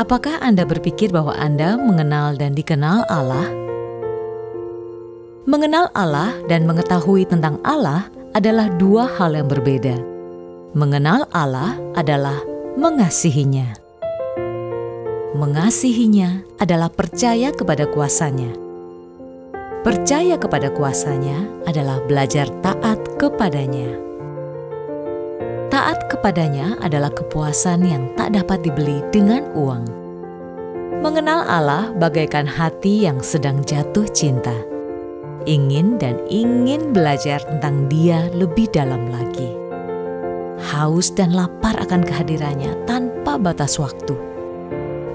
Apakah Anda berpikir bahwa Anda mengenal dan dikenal Allah? Mengenal Allah dan mengetahui tentang Allah adalah dua hal yang berbeda. Mengenal Allah adalah mengasihinya. Mengasihinya adalah percaya kepada kuasa-Nya. Percaya kepada kuasa-Nya adalah belajar taat kepadanya. Taat kepadanya adalah kepuasan yang tak dapat dibeli dengan uang. Mengenal Allah bagaikan hati yang sedang jatuh cinta. Ingin dan ingin belajar tentang Dia lebih dalam lagi. Haus dan lapar akan kehadirannya tanpa batas waktu.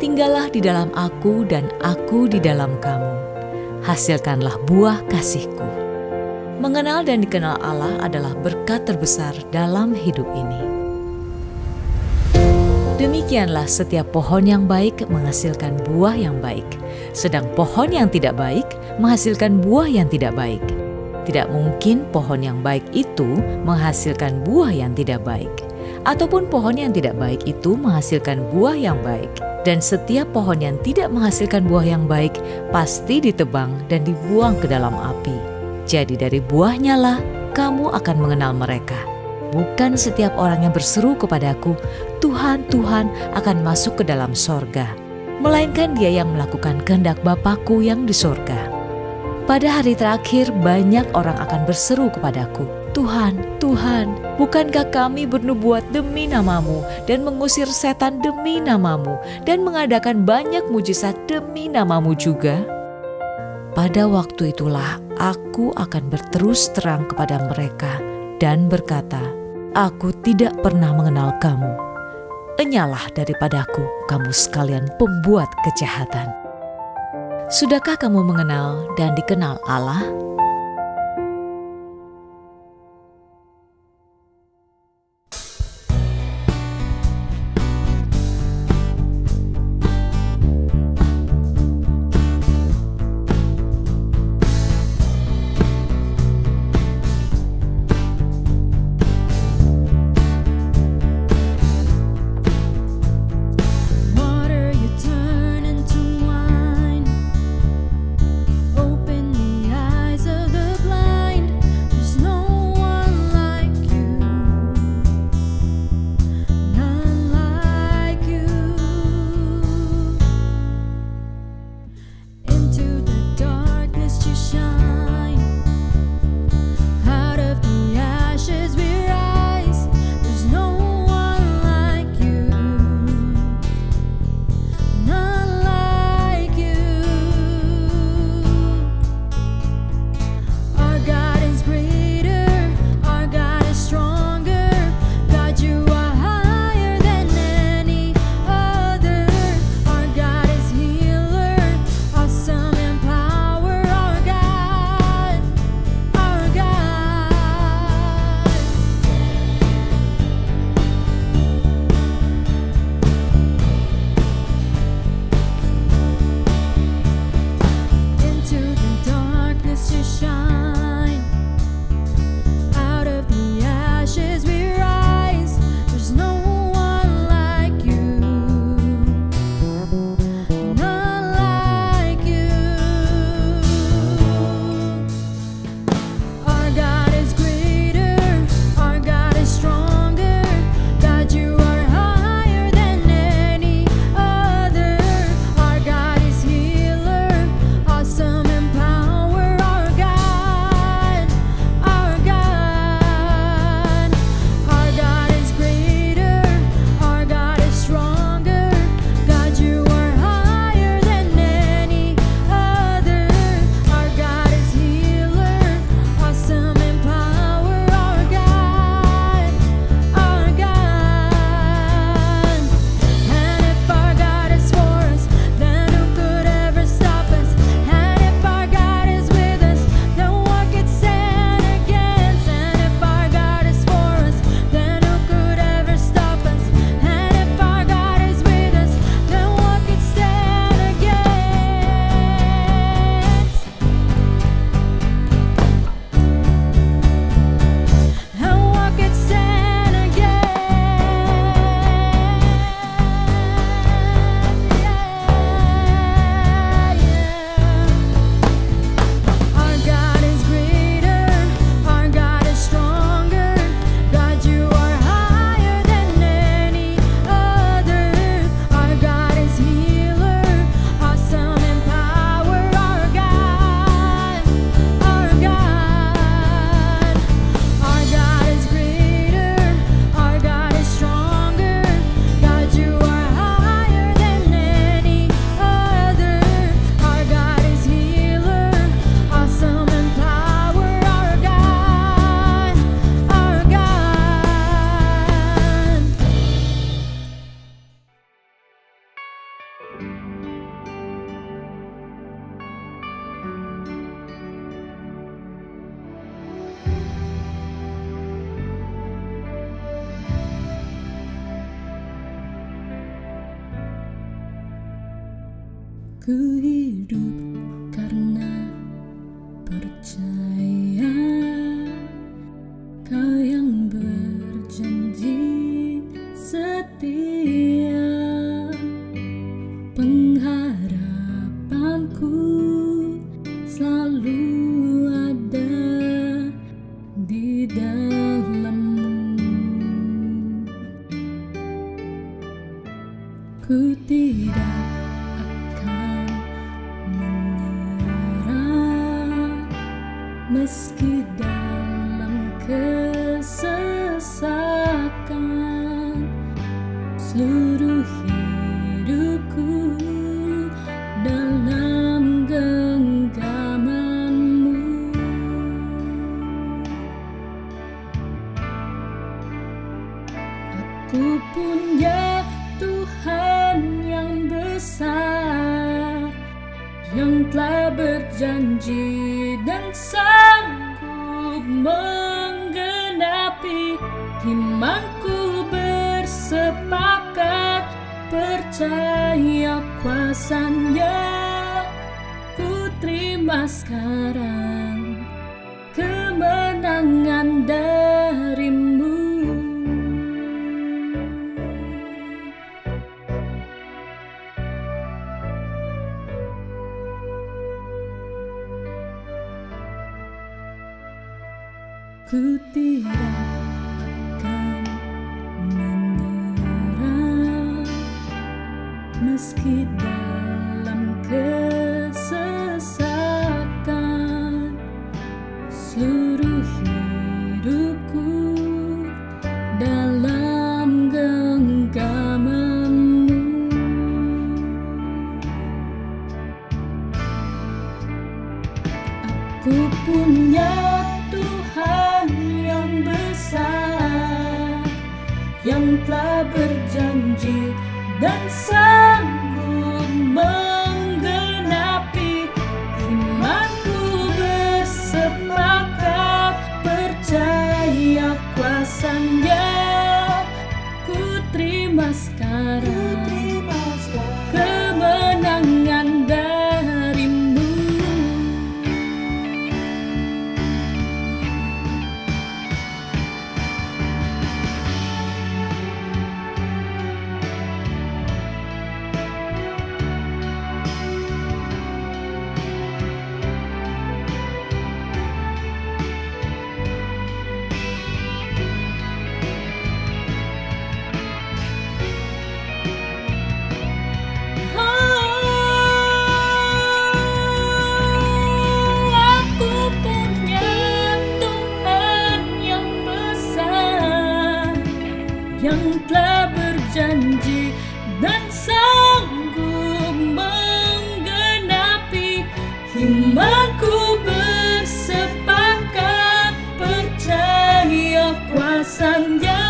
Tinggallah di dalam aku dan aku di dalam kamu. Hasilkanlah buah kasih-Ku. Mengenal dan dikenal Allah adalah berkat terbesar dalam hidup ini. Demikianlah setiap pohon yang baik menghasilkan buah yang baik, sedang pohon yang tidak baik menghasilkan buah yang tidak baik. Tidak mungkin pohon yang baik itu menghasilkan buah yang tidak baik, ataupun pohon yang tidak baik itu menghasilkan buah yang baik. Dan setiap pohon yang tidak menghasilkan buah yang baik pasti ditebang dan dibuang ke dalam api. Jadi dari buahnya lah kamu akan mengenal mereka. Bukan setiap orang yang berseru kepadaku, Tuhan, Tuhan, akan masuk ke dalam sorga, melainkan dia yang melakukan kehendak Bapa-Ku yang di sorga. Pada hari terakhir banyak orang akan berseru kepadaku, Tuhan, Tuhan, bukankah kami bernubuat demi nama-Mu dan mengusir setan demi nama-Mu dan mengadakan banyak mujizat demi nama-Mu juga? Pada waktu itulah aku akan berterus terang kepada mereka dan berkata, Aku tidak pernah mengenal kamu. Enyalah daripadaku, kamu sekalian pembuat kejahatan. Sudahkah kamu mengenal dan dikenal Allah? Ku hidup karena percaya Kau yang berjanji setia. Pengharapanku selalu ada di dalam-Mu. Ku tidak akan menyerah meski dalam kesesakan. Seluruh hidupku dalam genggaman-Mu. Aku punya Tuhan yang besar, yang telah berjanji dan sanggup menggenapi. Imanku bersepakat percaya kuasa-Nya. Ku terima sekarang kemenangan dari-Mu. Ku tidak akan menyerah meski dalam kesesakan. Seluruh hidupku dalam genggaman-Mu. Aku punya Tuhan yang besar, yang telah berjanji dan sanggup menggenapi. Imanku bersepakat percaya kuasa-Nya. Ku terima sekarang kemenangan dari-Mu. Yang telah berjanji dan sanggup menggenapi. Imanku bersepakat percaya kuasa-Nya.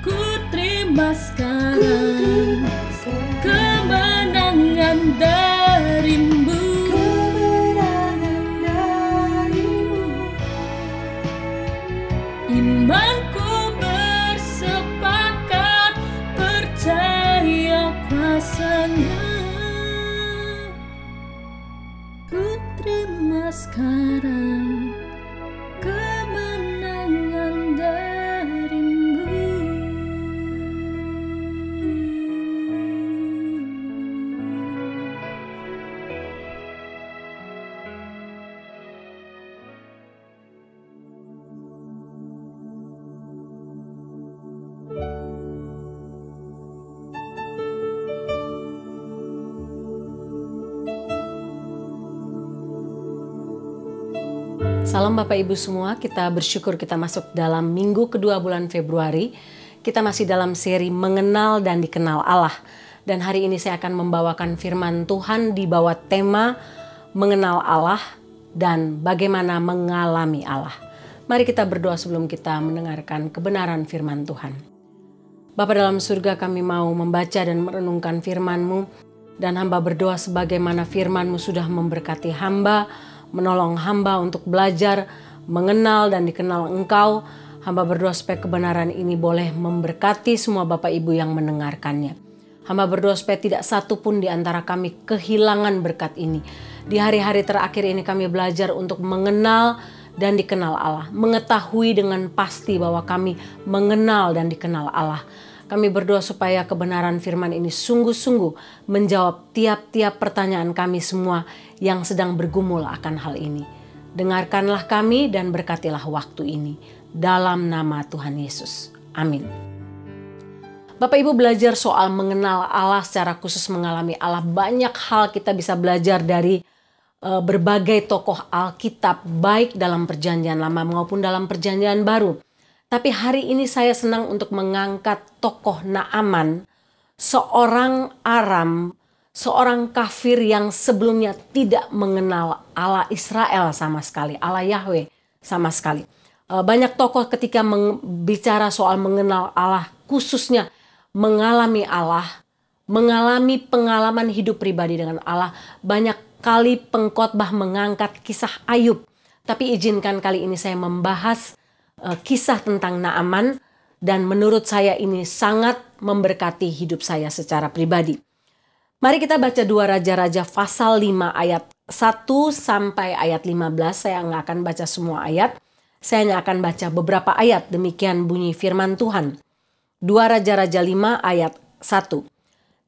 Ku terima sekarang kemenangan dari-Mu. Imanku bersepakat percaya kuasa-Nya. Ku terima sekarang kemenangan dari-Mu. Salam Bapak Ibu semua, kita bersyukur kita masuk dalam minggu kedua bulan Februari. Kita masih dalam seri Mengenal dan Dikenal Allah. Dan hari ini saya akan membawakan firman Tuhan di bawah tema Mengenal Allah dan Bagaimana Mengalami Allah. Mari kita berdoa sebelum kita mendengarkan kebenaran firman Tuhan. Bapa dalam surga, kami mau membaca dan merenungkan firman-Mu, dan hamba berdoa sebagaimana firman-Mu sudah memberkati hamba, menolong hamba untuk belajar, mengenal dan dikenal Engkau. Hamba berdoa supaya kebenaran ini boleh memberkati semua Bapak Ibu yang mendengarkannya. Hamba berdoa supaya tidak satu pun di antara kami kehilangan berkat ini. Di hari-hari terakhir ini kami belajar untuk mengenal dan dikenal Allah. Mengetahui dengan pasti bahwa kami mengenal dan dikenal Allah. Kami berdoa supaya kebenaran firman ini sungguh-sungguh menjawab tiap-tiap pertanyaan kami semua yang sedang bergumul akan hal ini. Dengarkanlah kami dan berkatilah waktu ini. Dalam nama Tuhan Yesus. Amin. Bapak Ibu, belajar soal mengenal Allah, secara khusus mengalami Allah. Banyak hal kita bisa belajar dari berbagai tokoh Alkitab, baik dalam perjanjian lama maupun dalam perjanjian baru. Tapi hari ini saya senang untuk mengangkat tokoh Naaman, seorang Aram, seorang kafir yang sebelumnya tidak mengenal Allah Israel sama sekali, Allah Yahweh sama sekali. Banyak tokoh ketika bicara soal mengenal Allah, khususnya mengalami Allah, mengalami pengalaman hidup pribadi dengan Allah, banyak kali pengkhotbah mengangkat kisah Ayub. Tapi izinkan kali ini saya membahas kisah tentang Naaman, dan menurut saya ini sangat memberkati hidup saya secara pribadi. Mari kita baca 2 Raja-Raja pasal 5 ayat 1 sampai ayat 15. Saya nggak akan baca semua ayat. Saya hanya akan baca beberapa ayat. Demikian bunyi firman Tuhan. 2 Raja-Raja 5 ayat 1.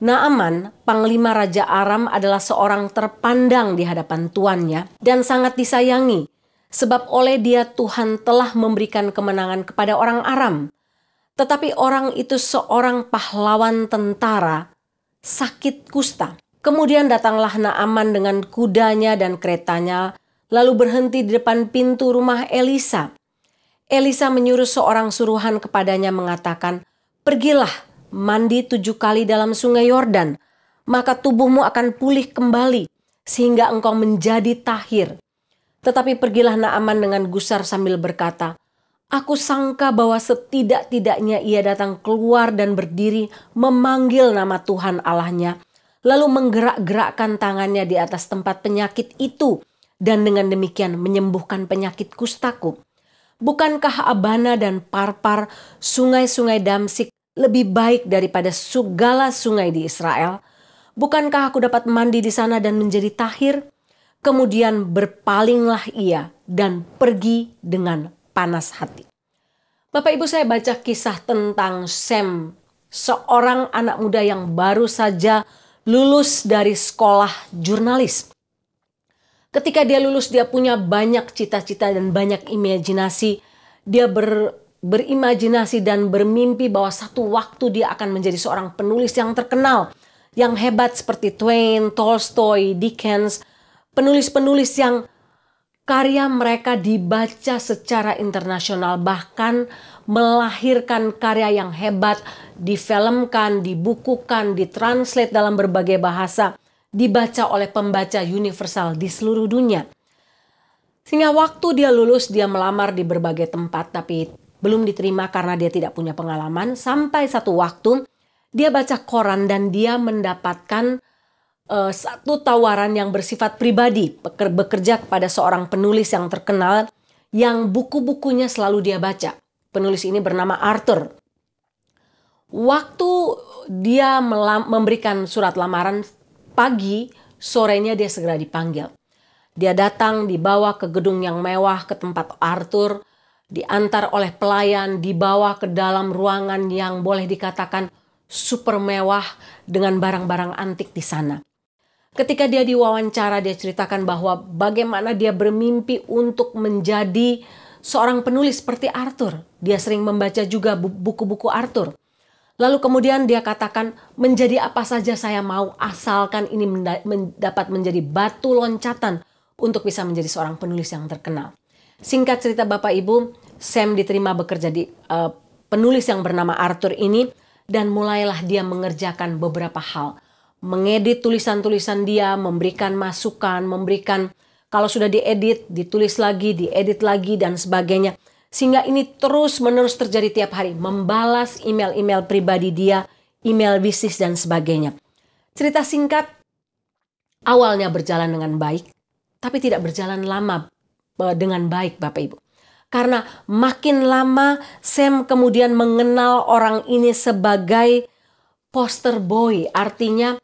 Naaman, panglima Raja Aram, adalah seorang terpandang di hadapan tuannya dan sangat disayangi. Sebab oleh dia Tuhan telah memberikan kemenangan kepada orang Aram. Tetapi orang itu seorang pahlawan tentara, sakit kusta. Kemudian datanglah Naaman dengan kudanya dan keretanya, lalu berhenti di depan pintu rumah Elisa. Elisa menyuruh seorang suruhan kepadanya mengatakan, "Pergilah, mandi 7 kali dalam sungai Yordan, maka tubuhmu akan pulih kembali, sehingga engkau menjadi tahir." Tetapi pergilah Naaman dengan gusar sambil berkata, "Aku sangka bahwa setidak-tidaknya ia datang keluar dan berdiri memanggil nama Tuhan Allahnya, lalu menggerak-gerakkan tangannya di atas tempat penyakit itu, dan dengan demikian menyembuhkan penyakit kustaku. Bukankah Abana dan Parpar, sungai-sungai Damsik, lebih baik daripada segala sungai di Israel? Bukankah aku dapat mandi di sana dan menjadi tahir?" Kemudian berpalinglah ia dan pergi dengan panas hati. Bapak Ibu, saya baca kisah tentang Sem, seorang anak muda yang baru saja lulus dari sekolah jurnalis. Ketika dia lulus, dia punya banyak cita-cita dan banyak imajinasi. Dia berimajinasi dan bermimpi bahwa satu waktu dia akan menjadi seorang penulis yang terkenal, yang hebat seperti Twain, Tolstoy, Dickens, penulis-penulis yang karya mereka dibaca secara internasional, bahkan melahirkan karya yang hebat, difilmkan, dibukukan, ditranslate dalam berbagai bahasa, dibaca oleh pembaca universal di seluruh dunia. Sehingga waktu dia lulus, dia melamar di berbagai tempat, tapi belum diterima karena dia tidak punya pengalaman. Sampai satu waktu dia baca koran dan dia mendapatkan satu tawaran yang bersifat pribadi, bekerja kepada seorang penulis yang terkenal yang buku-bukunya selalu dia baca. Penulis ini bernama Arthur. Waktu dia memberikan surat lamaran, pagi, sorenya dia segera dipanggil. Dia datang, dibawa ke gedung yang mewah, ke tempat Arthur, diantar oleh pelayan, dibawa ke dalam ruangan yang boleh dikatakan super mewah dengan barang-barang antik di sana. Ketika dia diwawancara, dia ceritakan bahwa bagaimana dia bermimpi untuk menjadi seorang penulis seperti Arthur. Dia sering membaca juga buku-buku Arthur. Lalu kemudian dia katakan, menjadi apa saja saya mau asalkan ini dapat menjadi batu loncatan untuk bisa menjadi seorang penulis yang terkenal. Singkat cerita Bapak Ibu, Sam diterima bekerja di penulis yang bernama Arthur ini, dan mulailah dia mengerjakan beberapa hal. Mengedit tulisan-tulisan dia, memberikan masukan, memberikan kalau sudah diedit, ditulis lagi, diedit lagi dan sebagainya. Sehingga ini terus-menerus terjadi tiap hari. Membalas email-email pribadi dia, email bisnis dan sebagainya. Cerita singkat, awalnya berjalan dengan baik, tapi tidak berjalan lama dengan baik Bapak Ibu. Karena makin lama Sam kemudian mengenal orang ini sebagai poster boy. Artinya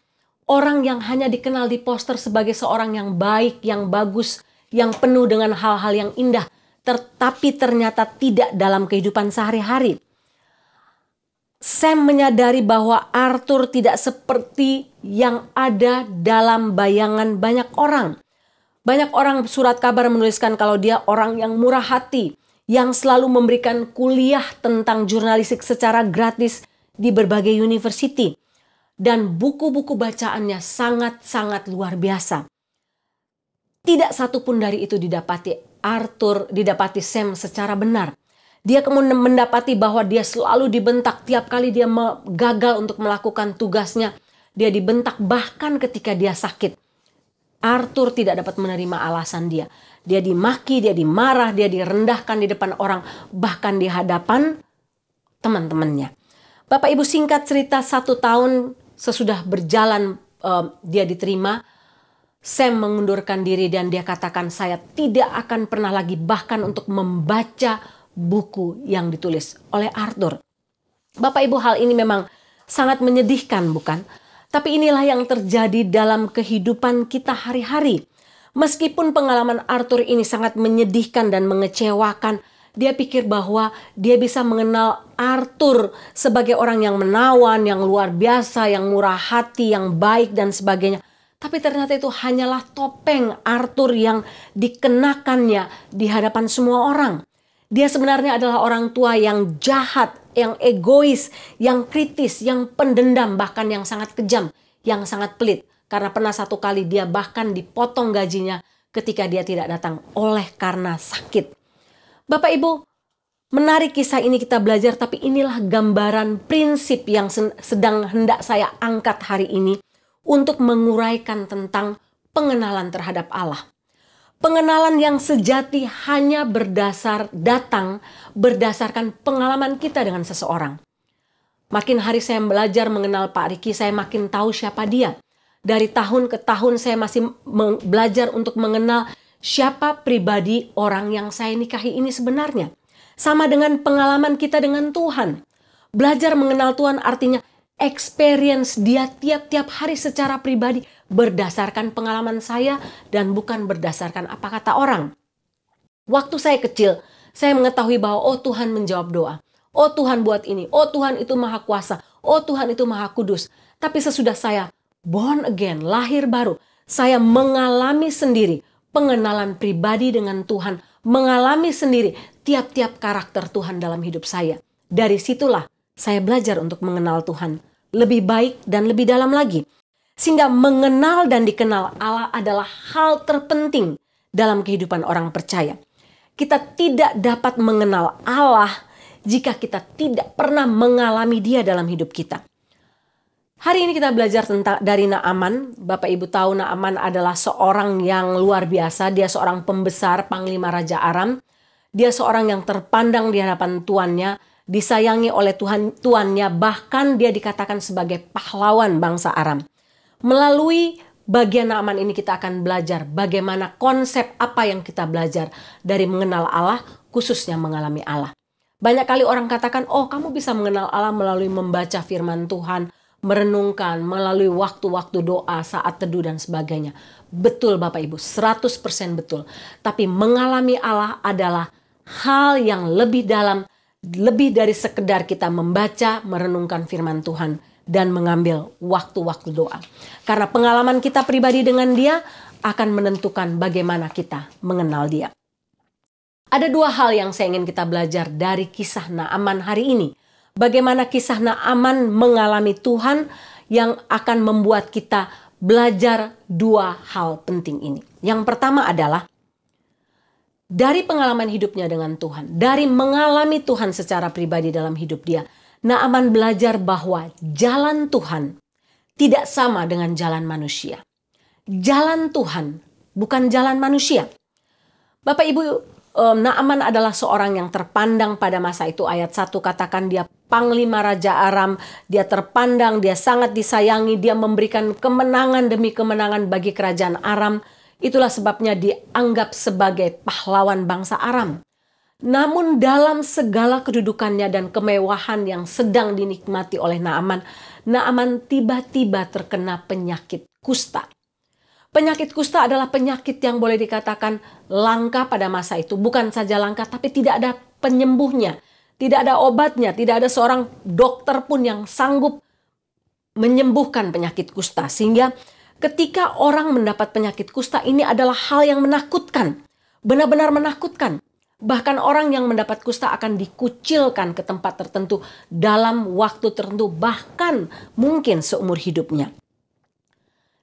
orang yang hanya dikenal di poster sebagai seorang yang baik, yang bagus, yang penuh dengan hal-hal yang indah. Tetapi ternyata tidak dalam kehidupan sehari-hari. Sam menyadari bahwa Arthur tidak seperti yang ada dalam bayangan banyak orang. Banyak orang surat kabar menuliskan kalau dia orang yang murah hati, yang selalu memberikan kuliah tentang jurnalistik secara gratis di berbagai university. Dan buku-buku bacaannya sangat-sangat luar biasa. Tidak satupun dari itu didapati Sam secara benar. Dia kemudian mendapati bahwa dia selalu dibentak tiap kali dia gagal untuk melakukan tugasnya. Dia dibentak bahkan ketika dia sakit. Arthur tidak dapat menerima alasan dia. Dia dimaki, dia dimarah, dia direndahkan di depan orang. Bahkan di hadapan teman-temannya. Bapak Ibu, singkat cerita, 1 tahun sesudah berjalan dia diterima. Sam mengundurkan diri dan dia katakan, saya tidak akan pernah lagi bahkan untuk membaca buku yang ditulis oleh Arthur. Bapak Ibu, hal ini memang sangat menyedihkan, bukan? Tapi inilah yang terjadi dalam kehidupan kita hari-hari. Meskipun pengalaman Arthur ini sangat menyedihkan dan mengecewakan, dia pikir bahwa dia bisa mengenal Arthur sebagai orang yang menawan, yang luar biasa, yang murah hati, yang baik dan sebagainya. Tapi ternyata itu hanyalah topeng Arthur yang dikenakannya di hadapan semua orang. Dia sebenarnya adalah orang tua yang jahat, yang egois, yang kritis, yang pendendam, bahkan yang sangat kejam, yang sangat pelit. Karena pernah 1 kali dia bahkan dipotong gajinya ketika dia tidak datang oleh karena sakit. Bapak Ibu, menarik kisah ini kita belajar, tapi inilah gambaran prinsip yang sedang hendak saya angkat hari ini untuk menguraikan tentang pengenalan terhadap Allah. Pengenalan yang sejati hanya berdasarkan pengalaman kita dengan seseorang. Makin hari saya belajar mengenal Pak Riki, saya makin tahu siapa dia. Dari tahun ke tahun saya masih belajar untuk mengenal siapa pribadi orang yang saya nikahi ini sebenarnya. Sama dengan pengalaman kita dengan Tuhan. Belajar mengenal Tuhan artinya experience dia tiap-tiap hari secara pribadi berdasarkan pengalaman saya dan bukan berdasarkan apa kata orang. Waktu saya kecil, saya mengetahui bahwa oh Tuhan menjawab doa. Oh Tuhan buat ini. Oh Tuhan itu maha kuasa. Oh Tuhan itu maha kudus. Tapi sesudah saya born again, lahir baru, saya mengalami sendiri pengenalan pribadi dengan Tuhan. Mengalami sendiri tiap-tiap karakter Tuhan dalam hidup saya. Dari situlah saya belajar untuk mengenal Tuhan lebih baik dan lebih dalam lagi. Sehingga mengenal dan dikenal Allah adalah hal terpenting dalam kehidupan orang percaya. Kita tidak dapat mengenal Allah jika kita tidak pernah mengalami Dia dalam hidup kita. Hari ini kita belajar dari Naaman. Bapak Ibu tahu Naaman adalah seorang yang luar biasa. Dia seorang pembesar, panglima Raja Aram. Dia seorang yang terpandang di hadapan tuannya, disayangi oleh tuannya, bahkan dia dikatakan sebagai pahlawan bangsa Aram. Melalui bagian Naaman ini kita akan belajar bagaimana konsep apa yang kita belajar dari mengenal Allah, khususnya mengalami Allah. Banyak kali orang katakan, oh kamu bisa mengenal Allah melalui membaca firman Tuhan, merenungkan, melalui waktu-waktu doa, saat teduh dan sebagainya. Betul Bapak Ibu, 100% betul. Tapi mengalami Allah adalah hal yang lebih dalam, lebih dari sekedar kita membaca, merenungkan firman Tuhan, dan mengambil waktu-waktu doa. Karena pengalaman kita pribadi dengan Dia akan menentukan bagaimana kita mengenal Dia. Ada 2 hal yang saya ingin kita belajar dari kisah Naaman hari ini. Bagaimana kisah Naaman mengalami Tuhan yang akan membuat kita belajar 2 hal penting ini. Yang pertama adalah dari pengalaman hidupnya dengan Tuhan, dari mengalami Tuhan secara pribadi dalam hidup dia, Naaman belajar bahwa jalan Tuhan tidak sama dengan jalan manusia. Jalan Tuhan bukan jalan manusia. Bapak Ibu, Naaman adalah seorang yang terpandang pada masa itu. Ayat 1 katakan dia panglima Raja Aram. Dia terpandang, dia sangat disayangi. Dia memberikan kemenangan demi kemenangan bagi kerajaan Aram. Itulah sebabnya dianggap sebagai pahlawan bangsa Aram. Namun dalam segala kedudukannya dan kemewahan yang sedang dinikmati oleh Naaman, Naaman tiba-tiba terkena penyakit kusta. Penyakit kusta adalah penyakit yang boleh dikatakan langka pada masa itu. Bukan saja langka, tapi tidak ada penyembuhnya. Tidak ada obatnya, tidak ada seorang dokter pun yang sanggup menyembuhkan penyakit kusta. Sehingga ketika orang mendapat penyakit kusta, ini adalah hal yang menakutkan. Benar-benar menakutkan. Bahkan orang yang mendapat kusta akan dikucilkan ke tempat tertentu dalam waktu tertentu, bahkan mungkin seumur hidupnya.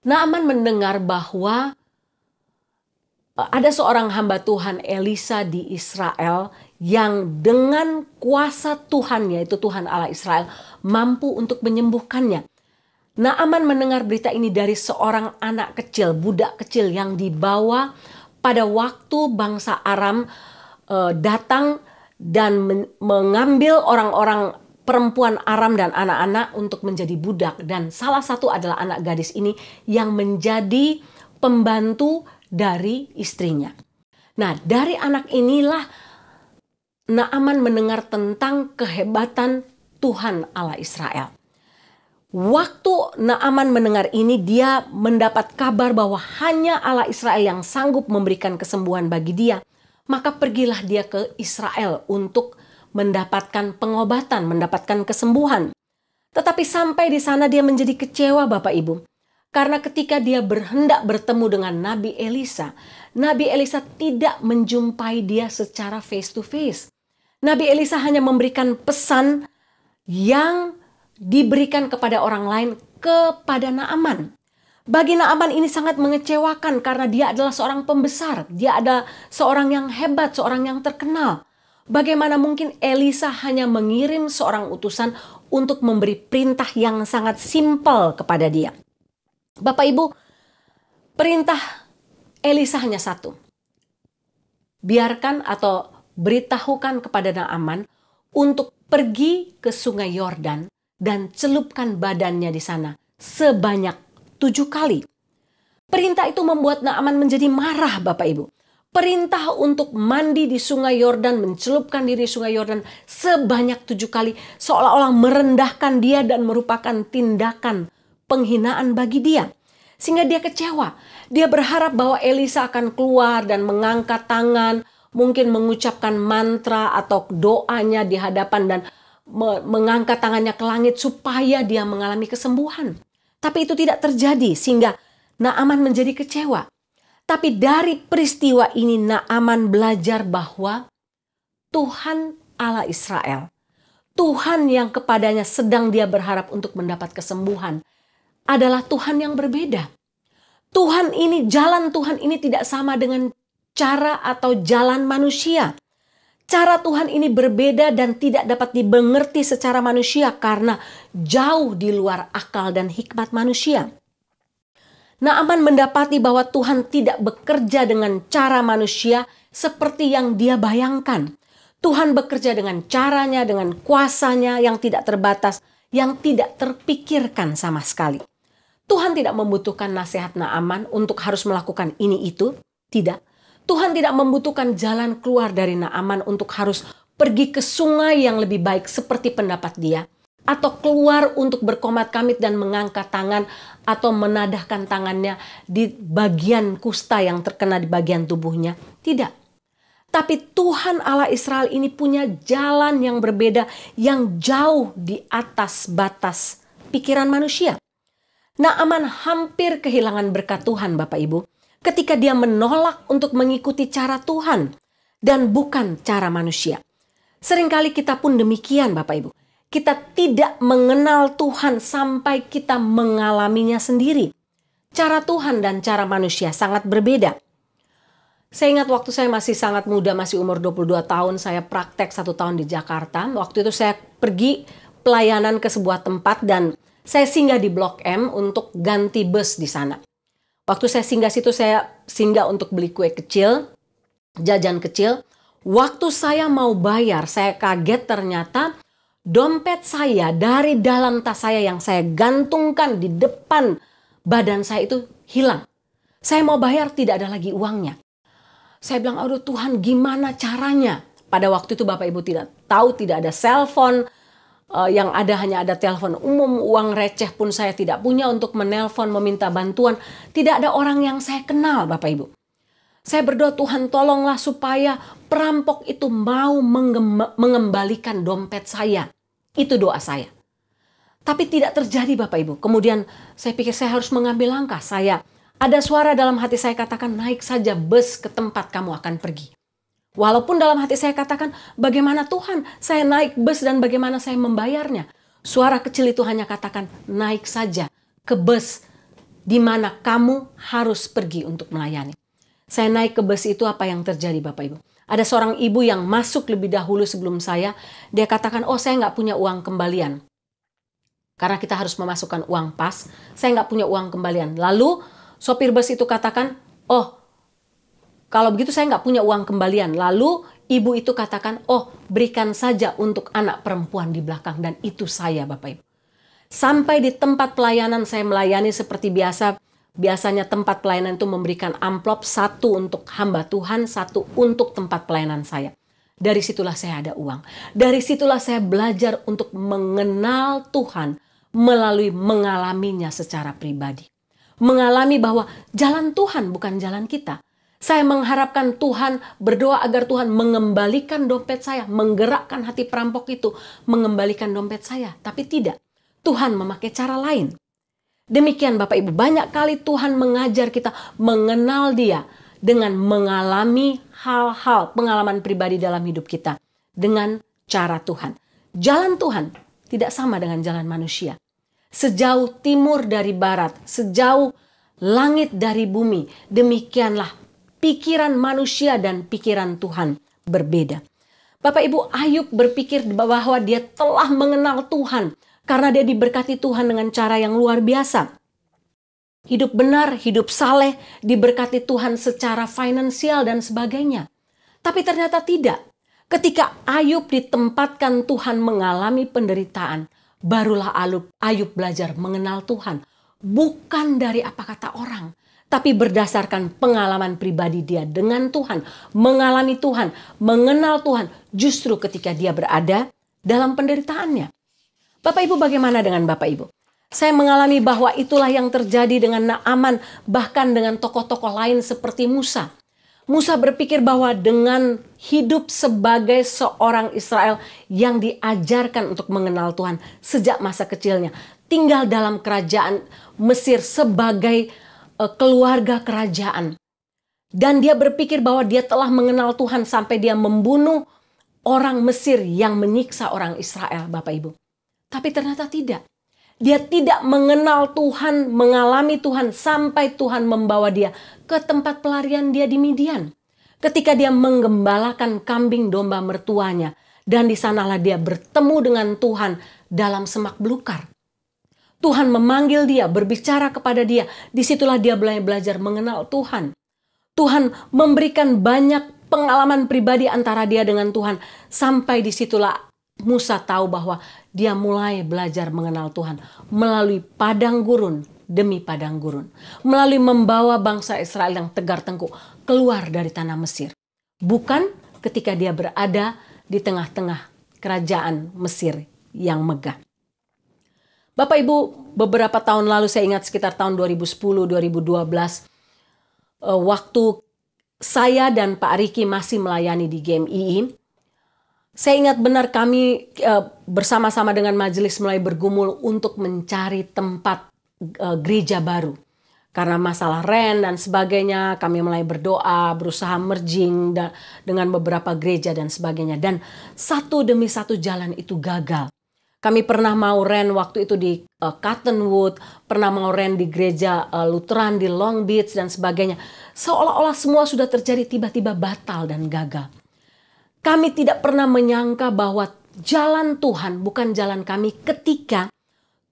Naaman mendengar bahwa ada seorang hamba Tuhan Elisa di Israel yang dengan kuasa Tuhan, yaitu Tuhan Allah Israel, mampu untuk menyembuhkannya. Naaman mendengar berita ini dari seorang anak kecil, budak kecil yang dibawa pada waktu bangsa Aram datang dan mengambil orang-orang perempuan Aram dan anak-anak untuk menjadi budak. Dan salah satu adalah anak gadis ini yang menjadi pembantu dari istrinya. Nah, dari anak inilah Naaman mendengar tentang kehebatan Tuhan Allah Israel. Waktu Naaman mendengar ini, dia mendapat kabar bahwa hanya Allah Israel yang sanggup memberikan kesembuhan bagi dia. Maka pergilah dia ke Israel untuk mendapatkan pengobatan, mendapatkan kesembuhan. Tetapi sampai di sana dia menjadi kecewa Bapak Ibu. Karena ketika dia berhendak bertemu dengan Nabi Elisa tidak menjumpai dia secara face to face. Nabi Elisa hanya memberikan pesan yang diberikan kepada orang lain kepada Naaman. Bagi Naaman ini sangat mengecewakan karena dia adalah seorang pembesar. Dia adalah seorang yang hebat, seorang yang terkenal. Bagaimana mungkin Elisa hanya mengirim seorang utusan untuk memberi perintah yang sangat simpel kepada dia. Bapak Ibu, perintah Elisa hanya satu. Biarkan atau beritahukan kepada Naaman untuk pergi ke sungai Yordan dan celupkan badannya di sana sebanyak 7 kali. Perintah itu membuat Naaman menjadi marah Bapak Ibu. Perintah untuk mandi di sungai Yordan, mencelupkan diri di sungai Yordan sebanyak 7 kali. Seolah-olah merendahkan dia dan merupakan tindakan penghinaan bagi dia. Sehingga dia kecewa. Dia berharap bahwa Elisa akan keluar dan mengangkat tangan. Mungkin mengucapkan mantra atau doanya di hadapan dan mengangkat tangannya ke langit supaya dia mengalami kesembuhan. Tapi itu tidak terjadi sehingga Naaman menjadi kecewa. Tapi dari peristiwa ini Naaman belajar bahwa Tuhan Allah Israel, Tuhan yang kepadanya sedang dia berharap untuk mendapat kesembuhan, adalah Tuhan yang berbeda. Jalan Tuhan ini tidak sama dengan cara atau jalan manusia. Cara Tuhan ini berbeda dan tidak dapat dimengerti secara manusia karena jauh di luar akal dan hikmat manusia. Naaman mendapati bahwa Tuhan tidak bekerja dengan cara manusia seperti yang dia bayangkan. Tuhan bekerja dengan caranya, dengan kuasanya yang tidak terbatas, yang tidak terpikirkan sama sekali. Tuhan tidak membutuhkan nasihat Naaman untuk harus melakukan ini itu, tidak. Tuhan tidak membutuhkan jalan keluar dari Naaman untuk harus pergi ke sungai yang lebih baik seperti pendapat dia. Atau keluar untuk berkomat-kamit dan mengangkat tangan atau menadahkan tangannya di bagian kusta yang terkena di bagian tubuhnya. Tidak. Tapi Tuhan Allah Israel ini punya jalan yang berbeda yang jauh di atas batas pikiran manusia. Naaman hampir kehilangan berkat Tuhan Bapak Ibu. Ketika dia menolak untuk mengikuti cara Tuhan dan bukan cara manusia. Seringkali kita pun demikian Bapak Ibu. Kita tidak mengenal Tuhan sampai kita mengalaminya sendiri. Cara Tuhan dan cara manusia sangat berbeda. Saya ingat waktu saya masih sangat muda, masih umur 22 tahun, saya praktek 1 tahun di Jakarta. Waktu itu saya pergi pelayanan ke sebuah tempat dan saya singgah di Blok M untuk ganti bus di sana. Waktu saya singgah situ, saya singgah untuk beli kue kecil, jajan kecil. Waktu saya mau bayar, saya kaget ternyata dompet saya dari dalam tas saya yang saya gantungkan di depan badan saya itu hilang. Saya mau bayar, tidak ada lagi uangnya. Saya bilang, aduh Tuhan, gimana caranya? Pada waktu itu Bapak Ibu tidak tahu, tidak ada cellphone. Yang ada hanya ada telepon umum, uang receh pun saya tidak punya untuk menelpon, meminta bantuan. Tidak ada orang yang saya kenal, Bapak Ibu. Saya berdoa, Tuhan tolonglah supaya perampok itu mau mengembalikan dompet saya. Itu doa saya. Tapi tidak terjadi, Bapak Ibu. Kemudian saya pikir saya harus mengambil langkah. Ada suara dalam hati saya katakan, naik saja bus ke tempat kamu akan pergi. Walaupun dalam hati saya katakan, bagaimana Tuhan saya naik bus dan bagaimana saya membayarnya. Suara kecil itu hanya katakan, naik saja ke bus di mana kamu harus pergi untuk melayani. Saya naik ke bus itu, apa yang terjadi Bapak Ibu? Ada seorang ibu yang masuk lebih dahulu sebelum saya. Dia katakan, oh saya nggak punya uang kembalian. Karena kita harus memasukkan uang pas, saya nggak punya uang kembalian. Lalu sopir bus itu katakan, oh kalau begitu saya nggak punya uang kembalian. Lalu ibu itu katakan, oh berikan saja untuk anak perempuan di belakang. Dan itu saya Bapak Ibu. Sampai di tempat pelayanan saya melayani seperti biasa. Biasanya tempat pelayanan itu memberikan amplop, satu untuk hamba Tuhan, satu untuk tempat pelayanan saya. Dari situlah saya ada uang. Dari situlah saya belajar untuk mengenal Tuhan melalui mengalaminya secara pribadi. Mengalami bahwa jalan Tuhan bukan jalan kita. Saya mengharapkan Tuhan, berdoa agar Tuhan mengembalikan dompet saya, menggerakkan hati perampok itu, mengembalikan dompet saya. Tapi tidak, Tuhan memakai cara lain. Demikian Bapak Ibu, banyak kali Tuhan mengajar kita mengenal Dia dengan mengalami hal-hal, pengalaman pribadi dalam hidup kita. Dengan cara Tuhan. Jalan Tuhan tidak sama dengan jalan manusia. Sejauh timur dari barat, sejauh langit dari bumi, demikianlah pikiran manusia dan pikiran Tuhan berbeda. Bapak Ibu, Ayub berpikir bahwa dia telah mengenal Tuhan karena dia diberkati Tuhan dengan cara yang luar biasa. Hidup benar, hidup saleh, diberkati Tuhan secara finansial dan sebagainya. Tapi ternyata tidak. Ketika Ayub ditempatkan Tuhan mengalami penderitaan, barulah Ayub belajar mengenal Tuhan. Bukan dari apa kata orang, tapi berdasarkan pengalaman pribadi dia dengan Tuhan, mengalami Tuhan, mengenal Tuhan justru ketika dia berada dalam penderitaannya. Bapak Ibu, bagaimana dengan Bapak Ibu? Saya mengalami bahwa itulah yang terjadi dengan Naaman, bahkan dengan tokoh-tokoh lain seperti Musa. Musa berpikir bahwa dengan hidup sebagai seorang Israel yang diajarkan untuk mengenal Tuhan sejak masa kecilnya, tinggal dalam kerajaan Mesir sebagai keluarga kerajaan. Dan dia berpikir bahwa dia telah mengenal Tuhan sampai dia membunuh orang Mesir yang menyiksa orang Israel, Bapak Ibu. Tapi ternyata tidak. Dia tidak mengenal Tuhan, mengalami Tuhan sampai Tuhan membawa dia ke tempat pelarian dia di Midian. Ketika dia menggembalakan kambing domba mertuanya. Dan di sanalah dia bertemu dengan Tuhan dalam semak belukar. Tuhan memanggil dia, berbicara kepada dia. Disitulah dia belajar mengenal Tuhan. Tuhan memberikan banyak pengalaman pribadi antara dia dengan Tuhan. Sampai disitulah Musa tahu bahwa dia mulai belajar mengenal Tuhan. Melalui padang gurun demi padang gurun. Melalui membawa bangsa Israel yang tegar tengkuk keluar dari tanah Mesir. Bukan ketika dia berada di tengah-tengah kerajaan Mesir yang megah. Bapak Ibu, beberapa tahun lalu, saya ingat sekitar tahun 2010-2012, waktu saya dan Pak Riki masih melayani di GMII, saya ingat benar kami bersama-sama dengan majelis mulai bergumul untuk mencari tempat gereja baru. Karena masalah rent dan sebagainya, kami mulai berdoa, berusaha merging dengan beberapa gereja dan sebagainya. Dan satu demi satu jalan itu gagal. Kami pernah mau rent waktu itu di Cottonwood, pernah mau rent di gereja Lutheran di Long Beach dan sebagainya. Seolah-olah semua sudah terjadi tiba-tiba batal dan gagal. Kami tidak pernah menyangka bahwa jalan Tuhan bukan jalan kami ketika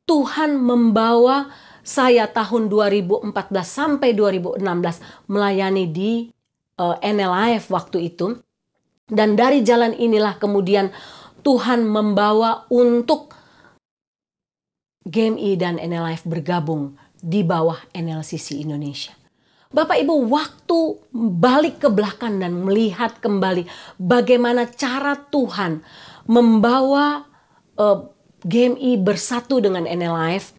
Tuhan membawa saya tahun 2014 sampai 2016 melayani di NLIF waktu itu. Dan dari jalan inilah kemudian Tuhan membawa untuk GMI dan NLIF bergabung di bawah NLCC Indonesia. Bapak Ibu, waktu balik ke belakang dan melihat kembali bagaimana cara Tuhan membawa GMI bersatu dengan NLIF,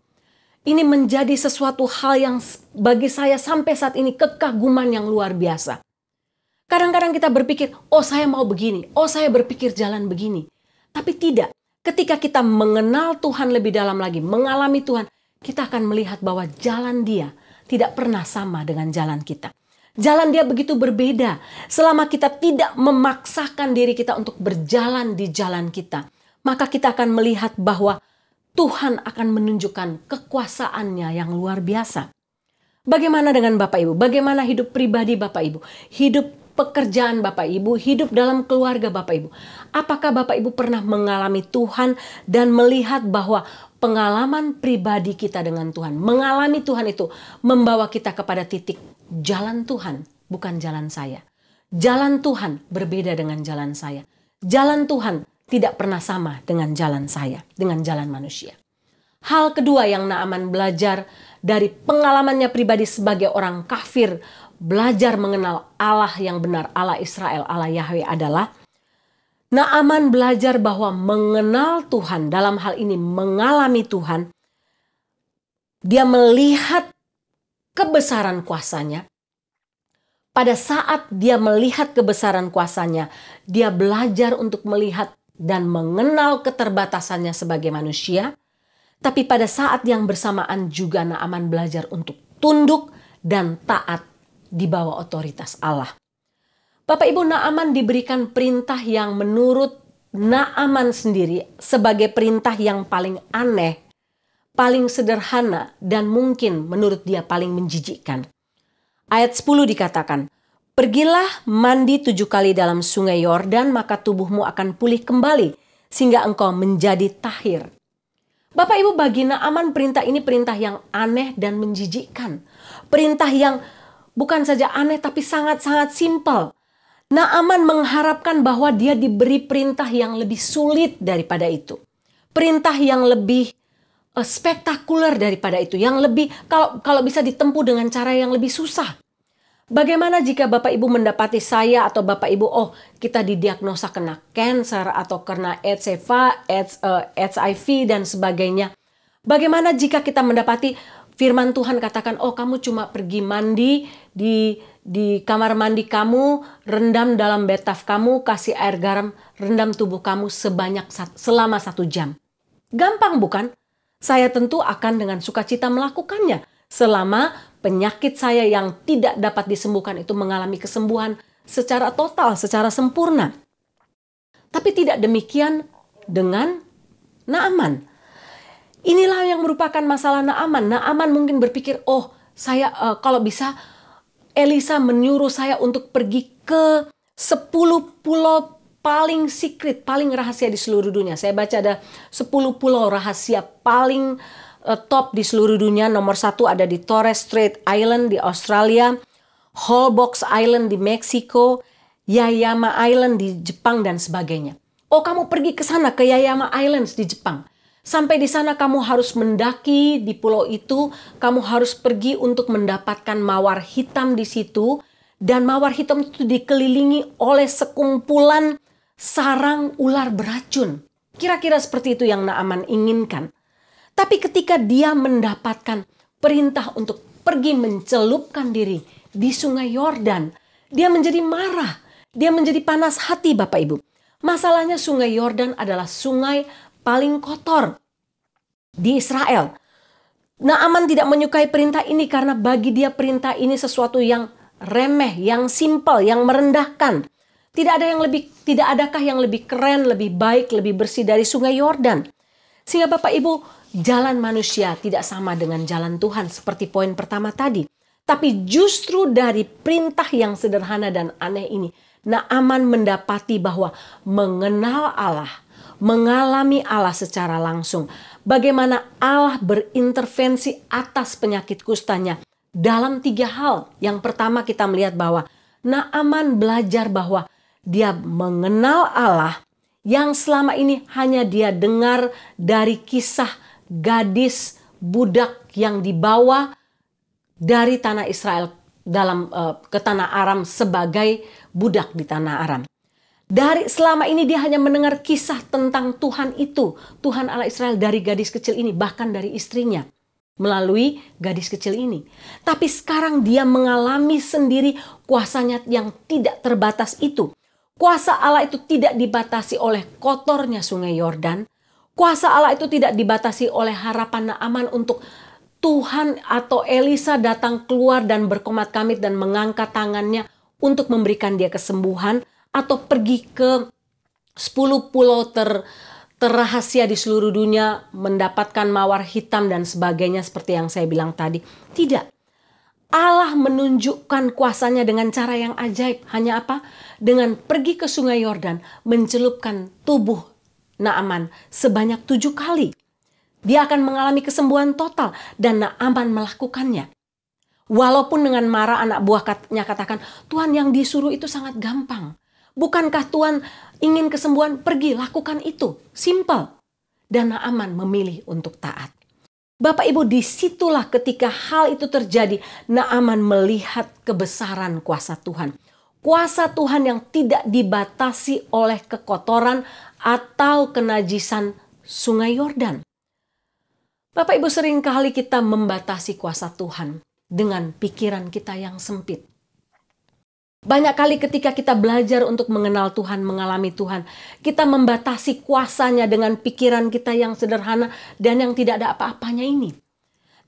ini menjadi sesuatu hal yang bagi saya sampai saat ini kekaguman yang luar biasa. Kadang-kadang kita berpikir, oh saya mau begini, oh saya berpikir jalan begini. Tapi tidak, ketika kita mengenal Tuhan lebih dalam lagi, mengalami Tuhan, kita akan melihat bahwa jalan Dia tidak pernah sama dengan jalan kita. Jalan Dia begitu berbeda. Selama kita tidak memaksakan diri kita untuk berjalan di jalan kita, maka kita akan melihat bahwa Tuhan akan menunjukkan kekuasaannya yang luar biasa. Bagaimana dengan Bapak Ibu? Bagaimana hidup pribadi Bapak Ibu? Hidup pekerjaan Bapak Ibu, hidup dalam keluarga Bapak Ibu. Apakah Bapak Ibu pernah mengalami Tuhan dan melihat bahwa pengalaman pribadi kita dengan Tuhan, mengalami Tuhan itu membawa kita kepada titik jalan Tuhan, bukan jalan saya. Jalan Tuhan berbeda dengan jalan saya. Jalan Tuhan tidak pernah sama dengan jalan saya, dengan jalan manusia. Hal kedua yang Naaman belajar dari pengalamannya pribadi sebagai orang kafir, belajar mengenal Allah yang benar, Allah Israel, Allah Yahweh adalah Naaman belajar bahwa mengenal Tuhan, dalam hal ini mengalami Tuhan, dia melihat kebesaran kuasanya. Pada saat dia melihat kebesaran kuasanya, dia belajar untuk melihat dan mengenal keterbatasannya sebagai manusia. Tapi pada saat yang bersamaan juga Naaman belajar untuk tunduk dan taat di bawah otoritas Allah. Bapak Ibu, Naaman diberikan perintah yang menurut Naaman sendiri sebagai perintah yang paling aneh, paling sederhana, dan mungkin menurut dia paling menjijikkan. Ayat 10 dikatakan, "Pergilah mandi 7 kali dalam sungai Yordan, maka tubuhmu akan pulih kembali, sehingga engkau menjadi tahir." Bapak Ibu, bagi Naaman perintah ini perintah yang aneh dan menjijikkan. Perintah yang bukan saja aneh tapi sangat-sangat simpel. Naaman mengharapkan bahwa dia diberi perintah yang lebih sulit daripada itu. Perintah yang lebih spektakuler daripada itu. Yang lebih, kalau bisa ditempuh dengan cara yang lebih susah. Bagaimana jika Bapak Ibu mendapati saya atau Bapak Ibu, kita didiagnosa kena cancer atau kena HIV dan sebagainya. Bagaimana jika kita mendapati firman Tuhan katakan, kamu cuma pergi mandi di kamar mandi kamu, rendam dalam bathtub kamu, kasih air garam, rendam tubuh kamu selama 1 jam. Gampang bukan? Saya tentu akan dengan sukacita melakukannya. Selama penyakit saya yang tidak dapat disembuhkan itu mengalami kesembuhan secara total, secara sempurna. Tapi tidak demikian dengan Naaman. Inilah yang merupakan masalah Naaman. Naaman mungkin berpikir, saya kalau bisa Elisa menyuruh saya untuk pergi ke 10 pulau paling secret, paling rahasia di seluruh dunia. Saya baca ada 10 pulau rahasia paling top di seluruh dunia. Nomor 1 ada di Torres Strait Island di Australia, Holbox Island di Meksiko, Yaeyama Island di Jepang dan sebagainya. Kamu pergi ke sana, ke Yaeyama Islands di Jepang. Sampai di sana kamu harus mendaki di pulau itu, kamu harus pergi untuk mendapatkan mawar hitam di situ, dan mawar hitam itu dikelilingi oleh sekumpulan sarang ular beracun. Kira-kira seperti itu yang Naaman inginkan. Tapi ketika dia mendapatkan perintah untuk pergi mencelupkan diri di sungai Yordan, dia menjadi marah, dia menjadi panas hati Bapak Ibu. Masalahnya sungai Yordan adalah sungai paling kotor di Israel. Naaman tidak menyukai perintah ini karena bagi dia perintah ini sesuatu yang remeh, yang simpel, yang merendahkan. Tidak adakah yang lebih keren, lebih baik, lebih bersih dari sungai Yordan? Sehingga Bapak Ibu, jalan manusia tidak sama dengan jalan Tuhan seperti poin pertama tadi. Tapi justru dari perintah yang sederhana dan aneh ini, Naaman mendapati bahwa mengenal Allah, mengalami Allah secara langsung. Bagaimana Allah berintervensi atas penyakit kustanya dalam 3 hal. Yang pertama kita melihat bahwa Naaman belajar bahwa Dia mengenal Allah yang selama ini hanya dia dengar dari kisah gadis budak yang dibawa dari tanah Israel ke tanah Aram sebagai budak di tanah Aram. Dari selama ini dia hanya mendengar kisah tentang Tuhan itu, Tuhan Allah Israel, dari gadis kecil ini, bahkan dari istrinya, melalui gadis kecil ini. Tapi sekarang dia mengalami sendiri kuasanya yang tidak terbatas itu. Kuasa Allah itu tidak dibatasi oleh kotornya sungai Yordan. Kuasa Allah itu tidak dibatasi oleh harapan Naaman untuk Tuhan atau Elisa datang keluar dan berkomat-kamit dan mengangkat tangannya untuk memberikan dia kesembuhan, atau pergi ke 10 pulau terrahasia di seluruh dunia mendapatkan mawar hitam dan sebagainya seperti yang saya bilang tadi. Tidak. Allah menunjukkan kuasanya dengan cara yang ajaib. Hanya apa? Dengan pergi ke sungai Yordan, mencelupkan tubuh Naaman sebanyak 7 kali. Dia akan mengalami kesembuhan total dan Naaman melakukannya. Walaupun dengan marah anak buahnya katakan, Tuhan, yang disuruh itu sangat gampang. Bukankah Tuhan ingin kesembuhan? Pergi, lakukan itu. Simple. Dan Naaman memilih untuk taat. Bapak Ibu, disitulah ketika hal itu terjadi, Naaman melihat kebesaran kuasa Tuhan. Kuasa Tuhan yang tidak dibatasi oleh kekotoran atau kenajisan sungai Yordan. Bapak Ibu, seringkali kita membatasi kuasa Tuhan dengan pikiran kita yang sempit. Banyak kali ketika kita belajar untuk mengenal Tuhan, mengalami Tuhan, kita membatasi kuasanya dengan pikiran kita yang sederhana dan yang tidak ada apa-apanya ini.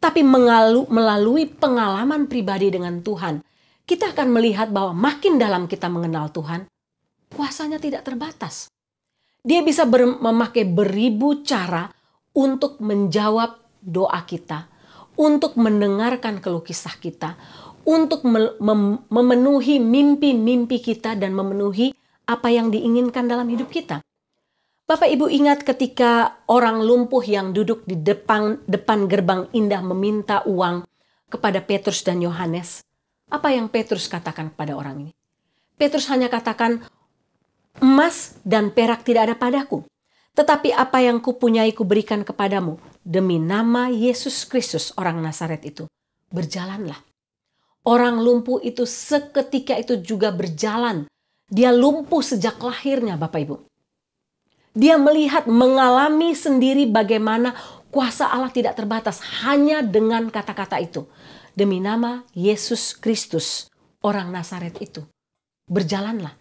Tapi melalui pengalaman pribadi dengan Tuhan, kita akan melihat bahwa makin dalam kita mengenal Tuhan, kuasanya tidak terbatas. Dia bisa memakai beribu cara untuk menjawab doa kita, untuk mendengarkan keluh kisah kita, untuk memenuhi mimpi-mimpi kita dan memenuhi apa yang diinginkan dalam hidup kita. Bapak Ibu ingat ketika orang lumpuh yang duduk di depan gerbang indah meminta uang kepada Petrus dan Yohanes. Apa yang Petrus katakan kepada orang ini? Petrus hanya katakan, emas dan perak tidak ada padaku. Tetapi apa yang kupunyai kuberikan kepadamu. Demi nama Yesus Kristus orang Nazaret itu, berjalanlah. Orang lumpuh itu seketika itu juga berjalan. Dia lumpuh sejak lahirnya, Bapak Ibu. Dia melihat, mengalami sendiri bagaimana kuasa Allah tidak terbatas hanya dengan kata-kata itu. Demi nama Yesus Kristus, orang Nazaret itu, berjalanlah.